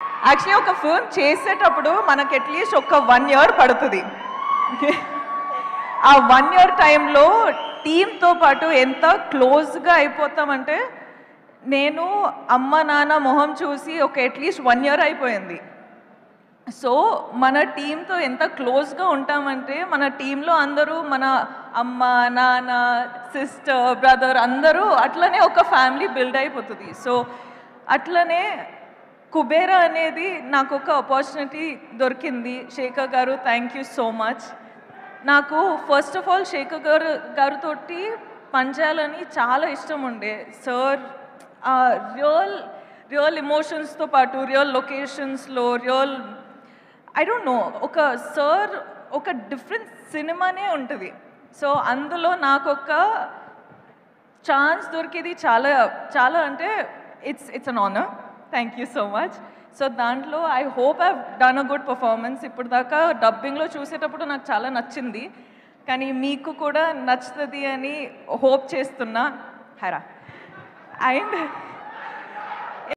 Actually ఒక film చేసేటప్పుడు మనకి అట్లీస్ట్ ఒక 1 year పడుతుంది. ఆ 1 year టైంలో టీంతో పాటు ఎంత క్లోజ్గా అయిపోతామంటే నేను అమ్మ నాన్న మొహం చూసి ఒక అట్లీస్ట్ 1 year అయిపోయింది. సో మన టీంతో ఎంత క్లోజ్గా ఉంటామంటే మన టీంలో అందరూ మన అమ్మ నాన్న సిస్టర్ బ్రదర్ అందరూ అట్లనే ఒక ఫ్యామిలీ బిల్డ్ అయిపోతుంది. సో అట్లనే కుబేరా అనేది నాకు ఒక ఆపర్చునిటీ దొరికింది. శేఖర్ గారు థ్యాంక్ యూ సో మచ్. నాకు ఫస్ట్ ఆఫ్ ఆల్ శేఖర్ గారితో పనిచేయాలని చాలా ఇష్టం ఉండే. సార్ రియల్ ఎమోషన్స్తో పాటు రియల్ లొకేషన్స్లో ఐ డోంట్ నో ఒక సార్ ఒక డిఫరెంట్ సినిమానే ఉంటుంది. సో అందులో నాకు ఒక ఛాన్స్ దొరికేది చాలా చాలా అంటే it's an honour. Thank you so much. So దాంట్లో I hope I done a good performance. ఇప్పుడు దాకా డబ్బింగ్లో చూసేటప్పుడు నాకు చాలా నచ్చింది, కానీ మీకు కూడా నచ్చుతుంది అని హోప్ చేస్తున్నా. హరా అండ్